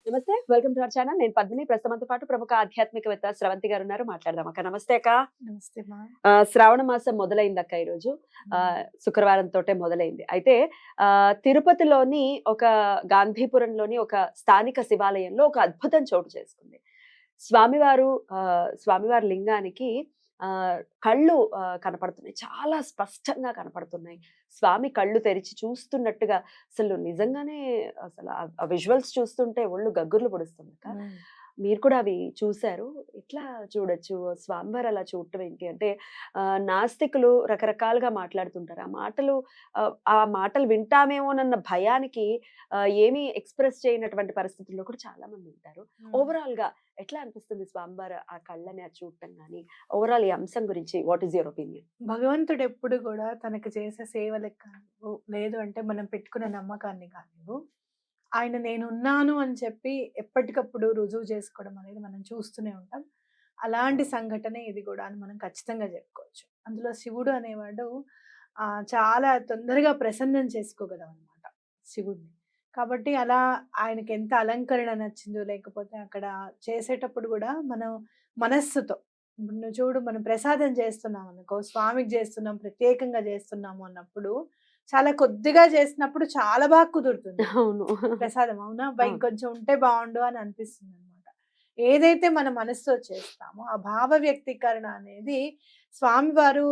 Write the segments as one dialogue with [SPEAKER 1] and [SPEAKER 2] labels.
[SPEAKER 1] నమస్తే. Welcome to our channel. నేను పద్మిని. ప్రస్తుతంతో పాటు ప్రముఖ ఆధ్యాత్మికవేత్త స్రవంతి గారు ఉన్నారు. మాట్లాడదాం అక్క. నమస్తే అక్క.
[SPEAKER 2] నమస్తే మా.
[SPEAKER 1] శ్రావణ మాసం మొదలైందక్క ఈరోజు. శుక్రవారంతోటే మొదలైంది. అయితే తిరుపతిలోని ఒక గాంధీపురంలోని ఒక స్థానిక శివాలయంలో ఒక అద్భుతం చోటు చేసుకుంది. స్వామివారు స్వామివారి లింగానికి కళ్ళు కనపడుతున్నాయి. చాలా స్పష్టంగా కనపడుతున్నాయి. స్వామి కళ్ళు తెరిచి చూస్తున్నట్టుగా అసలు నిజంగానే అసలు ఆ విజువల్స్ చూస్తుంటే ఒళ్ళు గగ్గుర్లు పొడుస్తుందక్క. మీరు కూడా అవి చూసారు. ఎట్లా చూడొచ్చు? స్వామివారు అలా చూడటం ఏంటి? అంటే నాస్తికులు రకరకాలుగా మాట్లాడుతుంటారు. ఆ మాటలు వింటామేమోనన్న భయానికి ఏమీ ఎక్స్‌ప్రెస్ చేయనటువంటి పరిస్థితుల్లో కూడా చాలా మంది ఉంటారు. ఓవరాల్‌గా ఎట్లా అనిపిస్తుంది స్వామివారు ఆ కళ్ళని చూడటం గాని, ఓవరాల్ ఈ అంశం గురించి వాట్ ఈస్ యువర్ ఒపీనియన్?
[SPEAKER 2] భగవంతుడు ఎప్పుడు కూడా తనకు చేసే సేవలకు కానివ్వు, లేదు అంటే మనం పెట్టుకున్న నమ్మకాన్ని కానివ్వు, ఆయన నేనున్నాను అని చెప్పి ఎప్పటికప్పుడు రుజువు చేసుకోవడం అనేది మనం చూస్తూనే ఉంటాం. అలాంటి సంఘటనే ఇది కూడా అని మనం ఖచ్చితంగా చెప్పుకోవచ్చు. అందులో శివుడు అనేవాడు చాలా తొందరగా ప్రసన్నం చేసుకోగలమనమాట శివుడిని. కాబట్టి అలా ఆయనకి ఎంత అలంకరణ నచ్చిందో, లేకపోతే అక్కడ చేసేటప్పుడు కూడా మనం మనస్సుతో, ఇప్పుడు నువ్వు చూడు, మనం ప్రసాదం చేస్తున్నాం అనుకో, స్వామికి చేస్తున్నాం, ప్రత్యేకంగా చేస్తున్నాము అన్నప్పుడు చాలా కొద్దిగా చేసినప్పుడు చాలా బాగా కుదురుతుంది
[SPEAKER 1] అవును.
[SPEAKER 2] ప్రసాదం. అవునా?
[SPEAKER 1] అవును.
[SPEAKER 2] ఇంకొంచెం ఉంటే బాగుండు అని అనిపిస్తుంది అనమాట. ఏదైతే మన మనసుతో చేస్తామో ఆ భావ వ్యక్తీకరణ అనేది స్వామివారు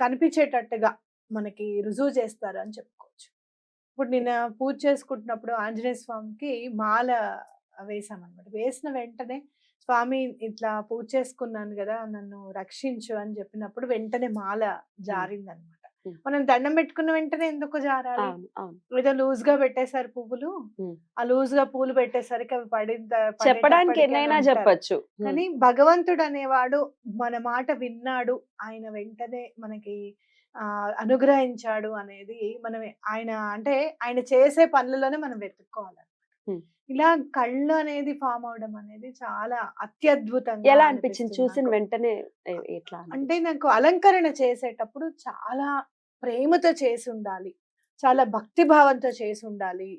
[SPEAKER 2] కనిపించేటట్టుగా మనకి రుజువు చేస్తారు అని చెప్పుకోవచ్చు. ఇప్పుడు నేను పూజ చేసుకుంటున్నప్పుడు ఆంజనేయ స్వామికి మాల వేసామనమాట. వేసిన వెంటనే స్వామి ఇట్లా పూజ చేసుకున్నాను గదా! నన్ను రక్షించు అని చెప్పినప్పుడు వెంటనే మాల జారిందనమాట.
[SPEAKER 1] హ్మ్.
[SPEAKER 2] మనం దండం పెట్టుకున్న వెంటనే ఎందుకు జారాలి?
[SPEAKER 1] అవును. అవును.
[SPEAKER 2] ఏదో లూజ్‌గా పెట్టేసారు పువ్వులు.
[SPEAKER 1] హ్మ్.
[SPEAKER 2] ఆ లూజ్‌గా పూలు పెట్టేసరికి అవి
[SPEAKER 1] చెప్పడానికి
[SPEAKER 2] పడేటప్పటికి అని
[SPEAKER 1] ఎన్నైనా
[SPEAKER 2] అంటారు.
[SPEAKER 1] చెప్పొచ్చు.
[SPEAKER 2] కానీ భగవంతుడు అనేవాడు మన మాట విన్నాడు. ఆయన వెంటనే మనకి అనుగ్రహించాడు అనేది మనమే ఆయన అంటే ఆయన చేసే పనులలోనే మనం వెతుక్కోవాలి.
[SPEAKER 1] హ్మ్.
[SPEAKER 2] ఇలా కళ్ళు అనేది ఫార్మ్ అవ్వడం అనేది చాలా అత్యద్భుతంగా
[SPEAKER 1] ఎలా అనిపించింది?
[SPEAKER 2] అనిపిస్తుంది
[SPEAKER 1] చూసిన
[SPEAKER 2] నాకు.
[SPEAKER 1] వెంటనే ఎట్లా
[SPEAKER 2] అంటే
[SPEAKER 1] అనిపించింది?
[SPEAKER 2] నాకు అలంకరణ చేసేటప్పుడు చాలా ప్రేమతో చేసుండాలి. చాలా భక్తి భావంతో చేసుండాలి.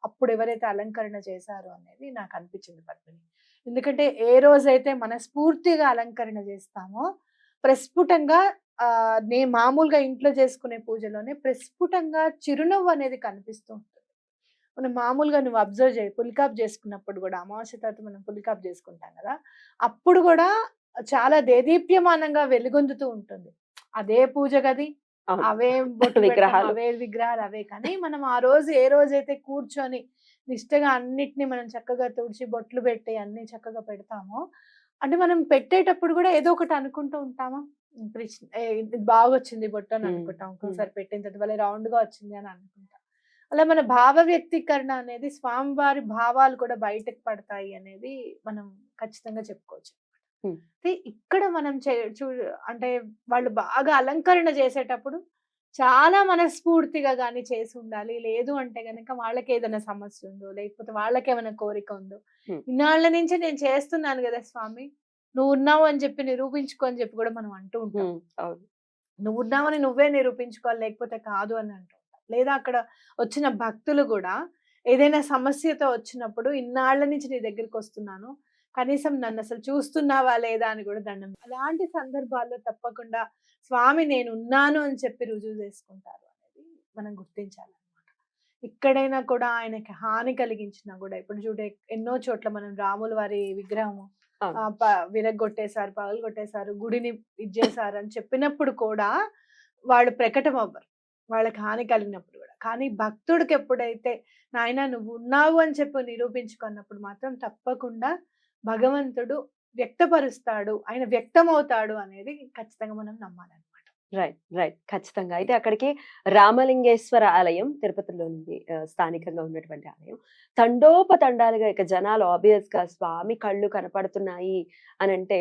[SPEAKER 2] అప్పుడు ఎవరైతే అలంకరణ చేశారో అనేది నాకు అనిపించింది పద్మిని. ఎందుకంటే ఏ రోజైతే మనస్ఫూర్తిగా అలంకరణ చేస్తామో ప్రస్ఫుటంగా నేను మామూలుగా ఇంట్లో చేసుకునే పూజలోనే ప్రస్ఫుటంగా చిరునవ్వు అనేది కనిపిస్తూ ఉంటుంది. మనం మామూలుగా నువ్వు అబ్జర్వ్ చేయి, పులికాపు చేసుకున్నప్పుడు గూడా అమావాస్య తర్వాత మనం పులికాపు చేసుకుంటాం గదా! అప్పుడు గూడా చాలా దేదీప్యమానంగా వెలుగొందుతూ ఉంటుంది. అదే పూజ గది,
[SPEAKER 1] అవును.
[SPEAKER 2] అవే బొట్లు పెడతాం,
[SPEAKER 1] విగ్రహాలు.
[SPEAKER 2] అవే విగ్రహాలు అవే. కానీ మనం ఆ రోజు ఏ రోజైతే కూర్చొని నిష్టగా అన్నిటిని మనం చక్కగా తుడిచి బొట్లు పెట్టి అన్నీ చక్కగా పెడతామో, అంటే మనం పెట్టేటప్పుడు గూడా ఏదో ఒకటి అనుకుంటూ ఉంటామా? ఇప్పుడు ఇది బాగొచ్చింది బొట్టు అని
[SPEAKER 1] హ్మ్.
[SPEAKER 2] అనుకుంటాం.
[SPEAKER 1] హ్మ్.
[SPEAKER 2] ఒక్కోసారి పెట్టిన తర్వాత భలే రౌండ్‌గా వచ్చింది అని అనుకుంటాం. అలా మన భావ వ్యక్తీకరణ అనేది స్వామివారి భావాలు కూడా బయటకు పడతాయి అనేది మనం ఖచ్చితంగా చెప్పుకోవచ్చు.
[SPEAKER 1] హ్మ్.
[SPEAKER 2] అయితే ఇక్కడ మనం అంటే వాళ్ళు బాగా అలంకరణ చేసేటప్పుడు చాలా మనస్ఫూర్తిగా గాని చేసుండాలి. లేదు అంటే గనక వాళ్ళకేదైనా సమస్య ఉందో, లేకపోతే వాళ్ళకేమైనా కోరిక ఉందో,
[SPEAKER 1] హ్మ్.
[SPEAKER 2] ఇన్నాళ్ళ నుంచి నేను చేస్తున్నాను గదా స్వామి! నువ్వున్నావు అని చెప్పి నిరూపించుకో అని చెప్పి కూడా మనం అంటూ ఉంటాం.
[SPEAKER 1] హ్మ్. అవును.
[SPEAKER 2] నువ్వున్నావని నువ్వే నిరూపించుకోవాలి, లేకపోతే కాదు అని అంటూ ఉంటాం. లేదా అక్కడ వచ్చిన భక్తులు గూడా ఏదైనా సమస్యతో వచ్చినప్పుడు ఇన్నాళ్ళ నుంచి నీ దగ్గరికొస్తున్నాను, కనీసం నన్నసలు చూస్తున్నావా లేదా అని గూడా అలాంటి సందర్భాల్లో తప్పకుండా స్వామి నేనున్నాను అని చెప్పి రుజువు చేసుకుంటారు అనేది మనం గుర్తించాలన్నమాట. ఇక్కడైనా కూడా ఆయనకి హాని కలిగించినా గూడా ఇప్పుడు చూడు, ఎన్నో చోట్ల మనం రాముల వారి విగ్రహం
[SPEAKER 1] అవును.
[SPEAKER 2] విరగ్గొట్టేసారు, పగలగొట్టేసారు, గుడిని ఇది చేశారు అని చెప్పినప్పుడు కూడా వాళ్ళు ప్రకటమవ్వరు. వాళ్ళకి హాని కలిగినప్పుడు గూడా. కానీ భక్తుడికి ఎప్పుడైతే నాయనా నువ్వున్నావు అని చెప్పి నిరూపించుకున్నప్పుడు మాత్రం తప్పకుండా భగవంతుడు వ్యక్తపరుస్తాడు. ఆయన వ్యక్తమవుతాడు అనేది ఖచ్చితంగా మనం నమ్మాలన్నమాట.
[SPEAKER 1] రైట్. రైట్. ఖచ్చితంగా. అయితే అక్కడికి రామలింగేశ్వర ఆలయం తిరుపతిలో ఉంది. స్థానికంగా ఉన్నటువంటి ఆలయం. తండోపతండాలుగా ఇక జనాలు ఆబ్వియస్‌గా స్వామి కళ్ళు కనపడుతున్నాయి అనంటే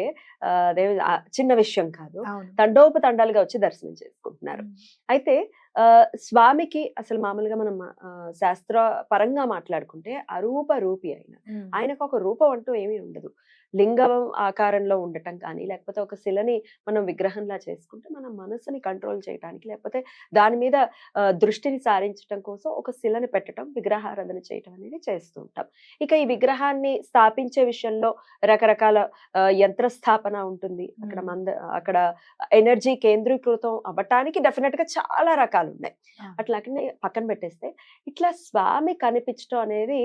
[SPEAKER 1] చిన్న విషయం కాదు.
[SPEAKER 2] అవును.
[SPEAKER 1] తండోపతండాలుగా వచ్చి దర్శనం చేసుకుంటున్నారు.
[SPEAKER 2] హ్మ్.
[SPEAKER 1] అయితే స్వామికి అసలు మామూలుగా మనం శాస్త్ర పరంగా మాట్లాడుకుంటే అరూప రూపి ఆయన. ఆయనకు ఒక రూపం అంటూ ఏమీ ఉండదు. లింగం ఆకారంలో ఉండటం కానీ, లేకపోతే ఒక శిలని మనం విగ్రహంలా చేసుకుంటే మన మనసుని కంట్రోల్ చేయటానికి, లేకపోతే దాని మీద దృష్టిని సారించటం కోసం ఒక శిలని పెట్టటం, విగ్రహారాధన చేయటం అనేది చేస్తూ ఉంటాం. ఇక ఈ విగ్రహాన్ని స్థాపించే విషయంలో రకరకాల యంత్ర స్థాపన ఉంటుంది. అక్కడ ఎనర్జీ కేంద్రీకృతం అవ్వటానికి డెఫినెట్ గా చాలా రకాలున్నాయి. అట్లాగే పక్కన పెట్టేస్తే ఇట్లా స్వామి కనిపించడం అనేది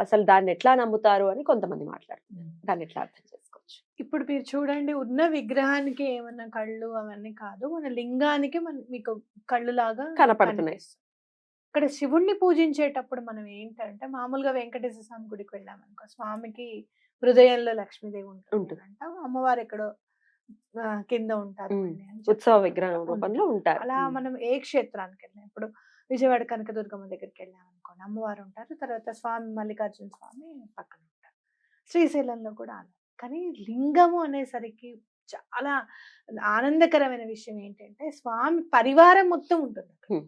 [SPEAKER 1] అసలు దాన్ని ఎట్లా నమ్ముతారు అని కొంతమంది మాట్లాడుతున్నారు. దాన్ని ఎట్లా అర్థం చేసుకోవచ్చు?
[SPEAKER 2] ఇప్పుడు మీరు చూడండి, ఉన్న విగ్రహానికి ఏమన్నా కళ్ళు అవన్నీ కాదు, మన లింగానికి మీకు కళ్ళు లాగా
[SPEAKER 1] కనపడుతున్నాయి.
[SPEAKER 2] ఇక్కడ శివుణ్ణి పూజించేటప్పుడు మనం ఏంటంటే, మామూలుగా వెంకటేశ్వర స్వామి గుడికి వెళ్ళామనుకో, స్వామికి హృదయంలో లక్ష్మీదేవి ఉంటుంది అంట, అమ్మవారు ఎక్కడో కింద ఉంటారు
[SPEAKER 1] ఉత్సవ విగ్రహం రూపంలో ఉంటారు.
[SPEAKER 2] అలా మనం ఏ క్షేత్రానికి వెళ్ళినా, ఇప్పుడు విజయవాడ కనకదుర్గమ్మ దగ్గరికి వెళ్ళాం అనుకోండి, అమ్మవారు ఉంటారు, తర్వాత స్వామి మల్లికార్జున స్వామి పక్కన ఉంటారు. శ్రీశైలంలో కూడా అలా. కానీ లింగము అనేసరికి చాలా ఆనందకరమైన విషయం ఏంటంటే, స్వామి పరివారం మొత్తం ఉంటుంది.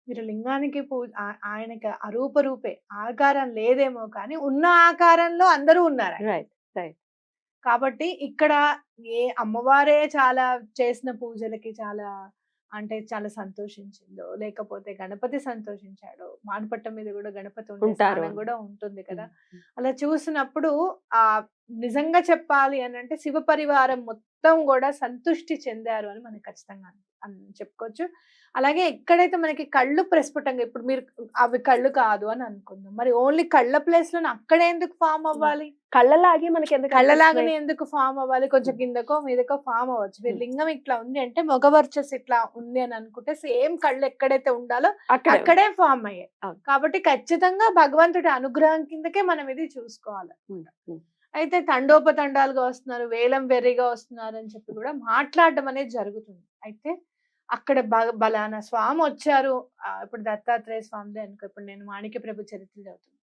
[SPEAKER 2] మీరు లింగానికి ఆయనకి అరూప రూపే, ఆకారం లేదేమో కానీ ఉన్న ఆకారంలో అందరూ ఉన్నారు. కాబట్టి ఇక్కడ ఏ అమ్మవారే చాలా చేసిన పూజలకి చాలా అంటే చాలా సంతోషించిందో, లేకపోతే గణపతి సంతోషించాడో, మానపట్ట మీద కూడా గణపతి ఉంటారు కూడా ఉంటుంది కదా. అలా చూసినప్పుడు ఆ నిజంగా చెప్పాలి అని అంటే శివ పరివారం మొత్తం కూడా సంతుష్టి చెందారు అని మనకి ఖచ్చితంగా చెప్పుకోవచ్చు. అలాగే ఎక్కడైతే మనకి కళ్ళు ప్రస్ఫుటంగా, ఇప్పుడు మీరు అవి కళ్ళు కాదు అని అనుకుందాం, మరి ఓన్లీ కళ్ళ ప్లేస్ లో అక్కడే ఎందుకు ఫామ్ అవ్వాలి?
[SPEAKER 1] కళ్ళలాగే మనకి ఎందుకు
[SPEAKER 2] కళ్ళలాగానే ఎందుకు ఫామ్ అవ్వాలి? కొంచెం కిందకో మీదకో ఫామ్ అవ్వచ్చు. మీరు లింగం ఇట్లా ఉంది అంటే మగవర్చస్ ఇట్లా ఉంది అని అనుకుంటే సేమ్ కళ్ళు ఎక్కడైతే ఉండాలో అక్కడే ఫామ్ అయ్యాయి. కాబట్టి ఖచ్చితంగా భగవంతుడి అనుగ్రహం కిందకే మనం ఇది చూసుకోవాలి. అయితే తండోపతండాలుగా వస్తున్నారు, వేలం వెర్రిగా వస్తున్నారు అని చెప్పి కూడా మాట్లాడడం అనేది జరుగుతుంది. అయితే అక్కడ బలానా స్వామి వచ్చారు, ఇప్పుడు దత్తాత్రేయ స్వామిదే అనుకో, ఇప్పుడు నేను మాణిక్య ప్రభు చరిత్ర చదువుతున్నాను,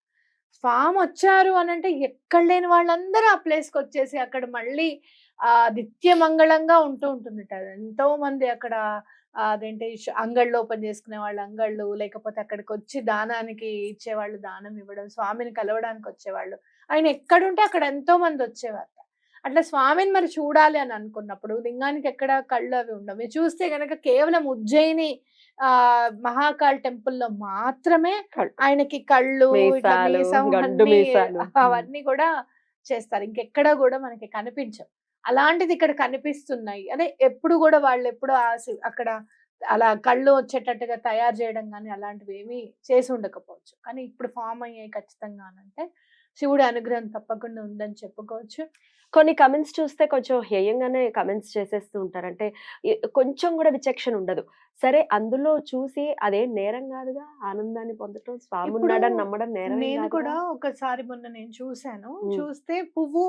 [SPEAKER 2] స్వామి వచ్చారు అని అంటే ఎక్కడ లేని వాళ్ళందరూ ఆ ప్లేస్కి వచ్చేసి అక్కడ మళ్ళీ నిత్యమంగళంగా ఉంటుంది. ఎంతో మంది అక్కడ అదేంటి అంగళ్ళు ఓపెన్ చేసుకునే వాళ్ళు అంగళ్ళు, లేకపోతే అక్కడికి వచ్చి దానానికి ఇచ్చేవాళ్ళు దానం ఇవ్వడం, స్వామిని కలవడానికి వచ్చేవాళ్ళు, ఆయన ఎక్కడుంటే అక్కడ ఎంతో మంది వచ్చేవారు. అట్లా స్వామిని మరి చూడాలి అని అనుకున్నప్పుడు లింగానికి ఎక్కడ కళ్ళు అవి ఉండవు. మీరు చూస్తే గనక కేవలం ఉజ్జయిని మహాకాల్ టెంపుల్లో మాత్రమే ఆయనకి కళ్ళు, అవన్నీ కూడా చేస్తారు. ఇంకెక్కడ కూడా మనకి కనిపించవు. అలాంటిది ఇక్కడ కనిపిస్తున్నాయి. అదే ఎప్పుడు కూడా వాళ్ళు ఎప్పుడు అక్కడ అలా కళ్ళు వచ్చేటట్టుగా తయారు చేయడం కానీ అలాంటివి ఏమీ చేసి ఉండకపోవచ్చు. కానీ ఇప్పుడు ఫామ్ అయ్యాయి ఖచ్చితంగా అంటే శివుడి అనుగ్రహం తప్పకుండా ఉందని చెప్పుకోవచ్చు.
[SPEAKER 1] కొన్ని కమెంట్స్ చూస్తే కొంచెం హేయంగానే కమెంట్స్ చేసేస్తూ ఉంటారు. అంటే కొంచెం కూడా విచక్షణ ఉండదు. సరే, అందులో చూసి అదే నేరం కాదుగా, ఆనందాన్ని పొందటం, స్వామి ఉన్నాడని నమ్మడం నేరం.
[SPEAKER 2] నేను కూడా ఒకసారి మొన్న నేను చూశాను, చూస్తే పువ్వు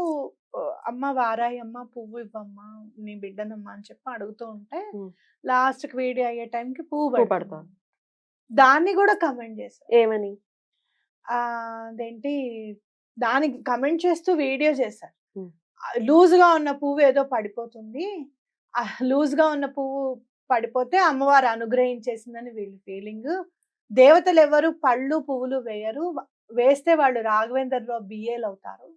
[SPEAKER 2] అమ్మ వారాయి అమ్మ పువ్వు ఇవ్వమ్మా నీ బిడ్డనమ్మా అని చెప్పి అడుగుతూ ఉంటే లాస్ట్ కి వీడియో అయ్యే టైంకి పువ్వు పడుతుంది. దాన్ని కూడా కమెంట్ చేశారు.
[SPEAKER 1] ఏమని?
[SPEAKER 2] అదేంటి దానికి కమెంట్ చేస్తూ వీడియో చేశారు. లూజ్ గా ఉన్న పువ్వు ఏదో పడిపోతుంది, లూజ్ గా ఉన్న పువ్వు పడిపోతే అమ్మవారు అనుగ్రహించేసిందని వీళ్ళు ఫీలింగ్. దేవతలు ఎవరు పళ్ళు పువ్వులు వేయరు, వేస్తే వాళ్ళు రాఘవేంద్రలో బిఏలు అవుతారు.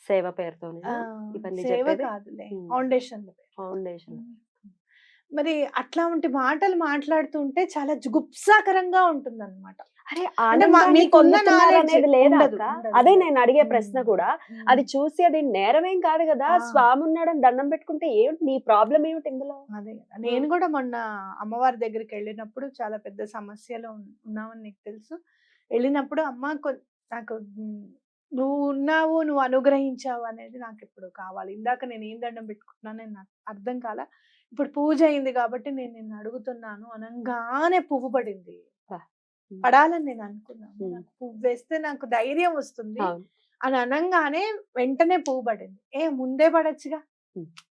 [SPEAKER 1] సేవ పేరుతో
[SPEAKER 2] సేవ కాదులే, ఫౌండేషన్. మరి అట్లాంటి మాటలు మాట్లాడుతుంటే చాలా జుగుప్సాకరంగా ఉంటుంది అనమాట.
[SPEAKER 1] అదే నేను అడిగే ప్రశ్న కూడా. అది చూసి అది నేరమేం కాదు కదా, స్వామి ఉన్నాడని దండం పెట్టుకుంటే ఏమిటి నీ ప్రాబ్లం ఏమిటి ఇందులో?
[SPEAKER 2] అదే నేను కూడా మొన్న అమ్మవారి దగ్గరికి వెళ్ళినప్పుడు చాలా పెద్ద సమస్యలో ఉన్నామని నీకు తెలుసు. వెళ్ళినప్పుడు అమ్మ నాకు నువ్వు ఉన్నావు, నువ్వు అనుగ్రహించావు అనేది నాకు ఇప్పుడు కావాలి. ఇందాక నేను ఏం దండం పెట్టుకుంటున్నానని నాకు అర్థం కాల. ఇప్పుడు పూజ అయింది కాబట్టి నేను నిన్ను అడుగుతున్నాను అనంగానే పువ్వు పడింది. పడాలని నేను అనుకున్నాను, నాకు పువ్వు వేస్తే నాకు ధైర్యం వస్తుంది అని అనంగానే వెంటనే పువ్వు పడింది. ముందే పడొచ్చుగా,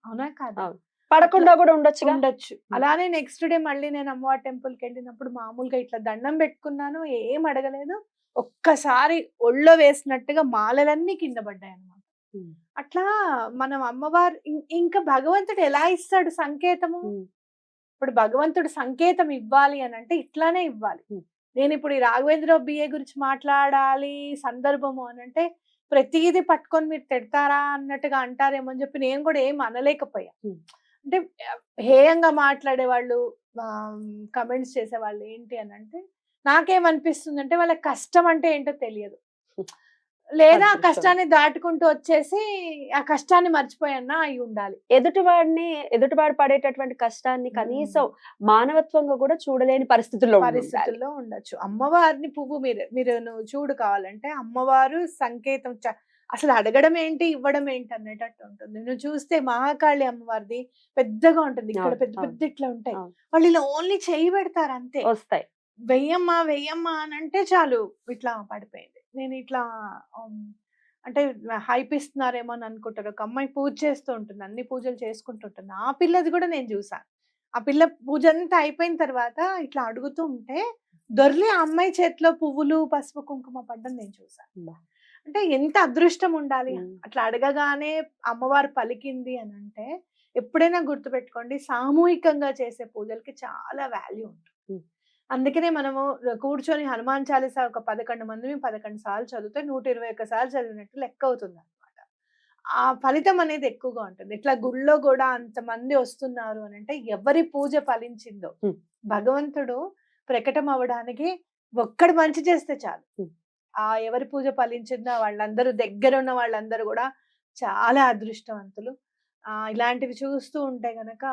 [SPEAKER 2] అవునా కాదు?
[SPEAKER 1] పడకుండా కూడా ఉండొచ్చు.
[SPEAKER 2] అలానే నెక్స్ట్ డే మళ్ళీ నేను అమ్మవారి టెంపుల్ కి వెళ్ళినప్పుడు మామూలుగా ఇట్లా దండం పెట్టుకున్నాను, ఏం అడగలేదు. ఒక్కసారి ఒళ్ళో వేసినట్టుగా మాలలన్నీ కింద పడ్డాయి అన్నమాట. అట్లా మనం అమ్మవారు ఇంకా భగవంతుడు ఎలా ఇస్తాడు సంకేతము?
[SPEAKER 1] ఉమ్,
[SPEAKER 2] ఇప్పుడు భగవంతుడు సంకేతం ఇవ్వాలి అని అంటే ఇట్లానే ఇవ్వాలి.
[SPEAKER 1] ఉమ్.
[SPEAKER 2] నేను ఇప్పుడు ఈ రాఘవేంద్రరావు బిఏ గురించి మాట్లాడాలి సందర్భము అని అంటే ప్రతిదీ పట్టుకొని మీరు తిడతారా అన్నట్టుగా అంటారేమో అని చెప్పి నేను కూడా ఏం అనలేకపోయా.
[SPEAKER 1] ఉమ్.
[SPEAKER 2] అంటే హేయంగా మాట్లాడే వాళ్ళు, కమెంట్స్ చేసేవాళ్ళు ఏంటి అని అంటే నాకేమనిపిస్తుంది అంటే వాళ్ళ కష్టం అంటే ఏంటో తెలియదు, లేదా ఆ
[SPEAKER 1] అదృష్టం.
[SPEAKER 2] కష్టాన్ని దాటుకుంటూ వచ్చేసి ఆ కష్టాన్ని మర్చిపోయన్నా అయి ఉండాలి.
[SPEAKER 1] ఎదుటివాడు పడేటటువంటి కష్టాన్ని కనీసం మానవత్వంగా కూడా చూడలేని పరిస్థితుల్లో ఉండి ఉండాలి.
[SPEAKER 2] పరిస్థితుల్లో ఉండొచ్చు. అమ్మవారిని పువ్వు మీరు నువ్వు చూడు కావాలంటే అమ్మవారు సంకేతం అసలు అడగడం ఏంటి ఇవ్వడం ఏంటి అనేటట్టు ఉంటుంది. నువ్వు చూస్తే మహాకాళి అమ్మవారిది పెద్దగా ఉంటుంది, ఇక్కడ
[SPEAKER 1] అవును,
[SPEAKER 2] పెద్ద
[SPEAKER 1] అవును,
[SPEAKER 2] పెద్ద ఇట్లా ఉంటాయి.
[SPEAKER 1] అవును.
[SPEAKER 2] వాళ్ళు ఇలా ఓన్లీ చేయి పెడతారు అంతే.
[SPEAKER 1] వస్తాయి.
[SPEAKER 2] వెయ్యమ్మా వెయ్యమ్మా అని అంటే చాలు ఇట్లా పడిపోయింది. నేను ఇట్లా అంటే హైప్ ఇస్తున్నారేమో అని అనుకుంటారు. ఒక అమ్మాయి పూజ చేస్తూ ఉంటుంది, అన్ని పూజలు చేసుకుంటుంటుంది. ఆ పిల్లది కూడా నేను చూసాను. ఆ పిల్ల పూజ అంతా అయిపోయిన తర్వాత ఇట్లా అడుగుతూ ఉంటే దొర్లి ఆ అమ్మాయి చేతిలో పువ్వులు పసుపు కుంకుమ పడ్డం నేను చూసాను.
[SPEAKER 1] బా.
[SPEAKER 2] అంటే ఎంత అదృష్టం ఉండాలి.
[SPEAKER 1] ఉమ్.
[SPEAKER 2] అట్లా అడగగానే అమ్మవారు పలికింది అని అంటే ఎప్పుడైనా గుర్తుపెట్టుకోండి, సామూహికంగా చేసే పూజలకి చాలా వాల్యూ ఉంటుంది.
[SPEAKER 1] ఉమ్.
[SPEAKER 2] అందుకనే మనము కూర్చొని హనుమాన్ చాలీసా ఒక 11 మందిని 11 సార్లు చదివితే 121 సార్లు చదివినట్టు లెక్క అవుతుంది అనమాట. ఆ ఫలితం అనేది ఎక్కువగా ఉంటుంది. ఇట్లా గుళ్ళో కూడా అంతమంది వస్తున్నారు అని అంటే ఎవరి పూజ ఫలించిందో
[SPEAKER 1] ఉమ్.
[SPEAKER 2] భగవంతుడు ప్రకటన అవ్వడానికి ఒక్కడు మంచి చేస్తే చాలు.
[SPEAKER 1] ఉమ్.
[SPEAKER 2] ఆ ఎవరి పూజ ఫలించిందో వాళ్ళందరూ దగ్గర ఉన్న వాళ్ళందరూ కూడా చాలా అదృష్టవంతులు. ఇలాంటివి చూస్తూ ఉంటే గనక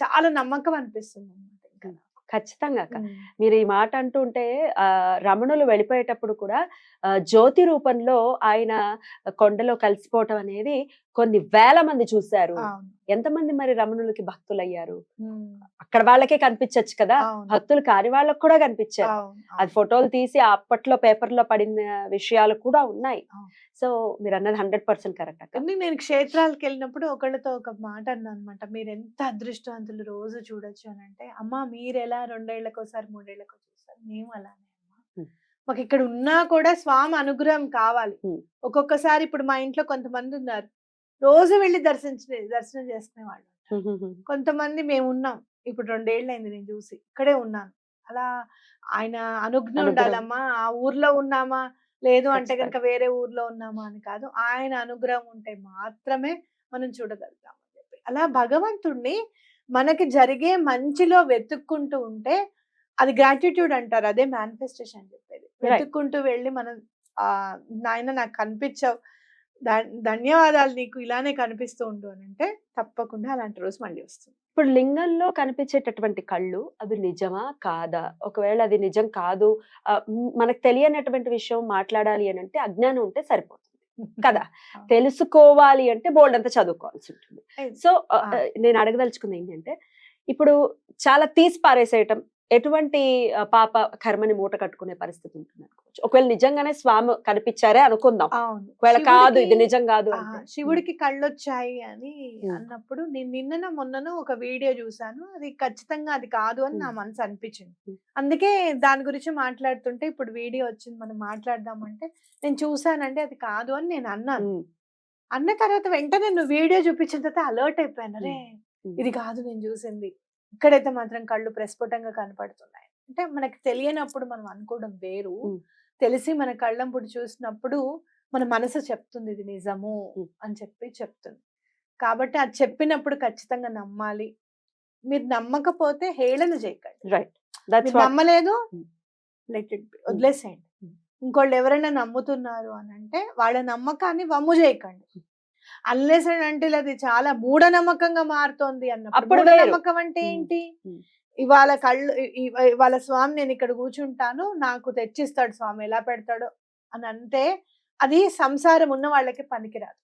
[SPEAKER 2] చాలా నమ్మకం అనిపిస్తుంది అన్నమాట. ఇంకా
[SPEAKER 1] ఖచ్చితంగా అక్క.
[SPEAKER 2] ఉమ్.
[SPEAKER 1] మీరు ఈ మాట అంటుంటే రమణులు వెళ్ళిపోయేటప్పుడు కూడా జ్యోతి రూపంలో ఆయన కొండలో కలిసిపోవటం అనేది కొన్ని వేల మంది చూశారు.
[SPEAKER 2] అవును.
[SPEAKER 1] ఎంతమంది మరి రమణులకి భక్తులయ్యారు?
[SPEAKER 2] ఉమ్.
[SPEAKER 1] అక్కడ వాళ్ళకే కనిపించచ్చు కదా,
[SPEAKER 2] అవును.
[SPEAKER 1] భక్తులు కాని వాళ్ళకు కూడా కనిపించారు.
[SPEAKER 2] అవును.
[SPEAKER 1] అది ఫోటోలు తీసి అప్పట్లో పేపర్లో పడిన విషయాలు కూడా ఉన్నాయి.
[SPEAKER 2] అవును.
[SPEAKER 1] సో మీరు అన్నది 100% కరెక్ట్ అక్క.
[SPEAKER 2] కానీ నేను క్షేత్రాలకు వెళ్ళినప్పుడు ఒకళ్ళతో ఒక మాట అన్నా అనమాట. మీరు ఎంత అదృష్టవంతులు రోజు చూడొచ్చు అని అంటే, అమ్మా మీరెలా 2 ఏళ్లకోసారి 3 ఏళ్లకో చూస్తారు, మేము అలానే అమ్మా.
[SPEAKER 1] ఉమ్.
[SPEAKER 2] మాకు ఇక్కడ ఉన్నా కూడా స్వామి అనుగ్రహం కావాలి.
[SPEAKER 1] ఉమ్.
[SPEAKER 2] ఒక్కొక్కసారి ఇప్పుడు మా ఇంట్లో కొంతమంది ఉన్నారు, రోజు వెళ్ళి దర్శనం చేసుకునే వాళ్ళు. కొంతమంది మేము ఉన్నాం, ఇప్పుడు 2 ఏళ్ళైంది నేను చూసి ఇక్కడే ఉన్నాను. అలా ఆయన అనుజ్ఞ ఉండాలమ్మా. ఆ ఊర్లో ఉన్నామా లేదు అంటే కనుక వేరే ఊర్లో ఉన్నామా అని కాదు, ఆయన అనుగ్రహం ఉంటే మాత్రమే మనం చూడగలుగుతాం అని చెప్పి. అలా భగవంతుణ్ణి మనకి జరిగే మంచిలో వెతుక్కుంటూ ఉంటే అది గ్రాటిట్యూడ్ అంటారు, అదే మేనిఫెస్టేషన్ అని చెప్పేది. వెతుక్కుంటూ వెళ్ళి మనం నాయన నాకు కనిపించావు, ధన్యవాదాలు నీకు, ఇలానే కనిపిస్తూ ఉండు అని అంటే తప్పకుండా అలాంటి రోజు మళ్ళీ వస్తుంది.
[SPEAKER 1] ఇప్పుడు లింగంలో కనిపించేటటువంటి కళ్ళు అవి నిజమా కాదా? ఒకవేళ అది నిజం కాదు, మనకు తెలియనటువంటి విషయం మాట్లాడాలి అని అంటే అజ్ఞానం ఉంటే సరిపోతుంది కదా. తెలుసుకోవాలి అంటే బోల్డ్ అంతా చదువుకోవాల్సి ఉంటుంది. సో నేను అడగదలుచుకుంది ఏంటంటే, ఇప్పుడు చాలా తీసి పారేసేయటం ఎటువంటి పాప కర్మని మూట కట్టుకునే పరిస్థితి ఉంటుంది అనుకోవచ్చు. ఒకవేళ నిజంగానే స్వామి కనిపించారే అనుకుందాం, ఒకవేళ కాదు ఇది నిజం కాదు అంటే.
[SPEAKER 2] శివుడికి కళ్ళొచ్చాయి అని అన్నప్పుడు నేను నిన్ననో మొన్ననో ఒక వీడియో చూసాను, అది ఖచ్చితంగా అది కాదు అని నా మనసు అనిపించింది. అందుకే దాని గురించి మాట్లాడుతుంటే ఇప్పుడు వీడియో వచ్చింది మనం మాట్లాడదామంటే, నేను చూసానంటే అది కాదు అని నేను అన్నాను. అన్న తర్వాత వెంటనే నువ్వు వీడియో చూపించిన తర్వాత అలర్ట్ అయిపోయాను, అరే ఇది కాదు నేను చూసింది, ఇక్కడైతే మాత్రం కళ్ళు ప్రస్ఫుటంగా కనపడుతున్నాయి. అంటే మనకి తెలియనప్పుడు మనం అనుకోవడం వేరు, తెలిసి మన కళ్ళంపుడు చూసినప్పుడు మన మనసు చెప్తుంది ఇది నిజము అని చెప్పి చెప్తుంది. కాబట్టి అది చెప్పినప్పుడు ఖచ్చితంగా నమ్మాలి. మీరు నమ్మకపోతే హేళన చేయకండి. మీరు నమ్మలేదు, లెట్ ఇట్ బి, వదిలేసేయండి. ఇంకోళ్ళు ఎవరైనా నమ్ముతున్నారు అని అంటే వాళ్ళ నమ్మకాన్ని వమ్ము చేయకండి. అన్లెస్ అంటే అది చాలా మూఢనమ్మకంగా మారుతోంది అన్నప్పుడు, మూఢనమ్మకం అంటే ఏంటి? ఇవాళ కళ్ళు ఇవాళ స్వామి నేను ఇక్కడ కూర్చుంటాను నాకు తెచ్చిస్తాడు స్వామి, ఎలా పెడతాడో అని అంటే అది సంసారం ఉన్న వాళ్ళకి పనికిరాదు,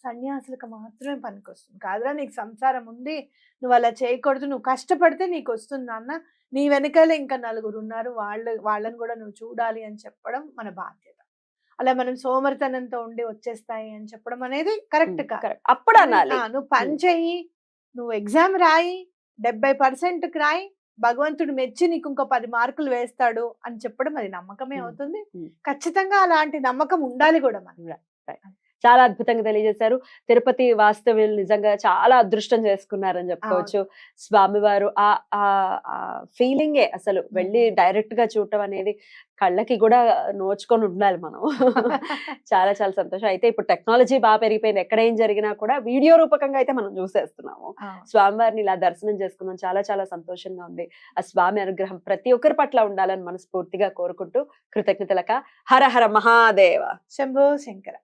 [SPEAKER 2] సన్యాసులకు మాత్రమే పనికొస్తుంది. కాదురా నీకు సంసారం ఉంది, నువ్వు అలా చేయకూడదు, నువ్వు కష్టపడితే నీకు వస్తుంది నాన్న, నీ వెనకాలే ఇంకా 4 ఉన్నారు, వాళ్ళని కూడా నువ్వు చూడాలి అని చెప్పడం మన బాధ్యత. అలా మనం సోమరితనంతో ఉండి వచ్చేస్తాయి అని చెప్పడం అనేది కరెక్ట్ కాదు.
[SPEAKER 1] అప్పుడు అనాలి
[SPEAKER 2] నువ్వు పని చెయ్యి, నువ్వు ఎగ్జామ్ రాయి, 70% రాయి, భగవంతుడు మెచ్చి నీకు ఇంకో 10 మార్కులు వేస్తాడు అని చెప్పడం అది నమ్మకమే అవుతుంది. ఖచ్చితంగా అలాంటి నమ్మకం ఉండాలి కూడా మనకి.
[SPEAKER 1] చాలా అద్భుతంగా తెలియజేశారు. తిరుపతి వాస్తవ్యులు నిజంగా చాలా అదృష్టం చేసుకున్నారని చెప్పుకోవచ్చు. స్వామివారు ఆ ఫీలింగే అసలు వెళ్ళి డైరెక్ట్ గా చూడటం అనేది కళ్ళకి కూడా నోచుకొని ఉండాలి మనం. చాలా చాలా సంతోషం. అయితే ఇప్పుడు టెక్నాలజీ బాగా పెరిగిపోయింది. ఎక్కడ ఏం జరిగినా కూడా వీడియో రూపకంగా అయితే మనం చూసేస్తున్నాము. స్వామివారిని ఇలా దర్శనం చేసుకున్నాం. చాలా చాలా సంతోషంగా ఉంది. ఆ స్వామి అనుగ్రహం ప్రతి ఒక్కరి పట్ల ఉండాలని మనస్ఫూర్తిగా కోరుకుంటూ కృతజ్ఞతలక హర హర మహాదేవ.
[SPEAKER 2] శంభో శంకర.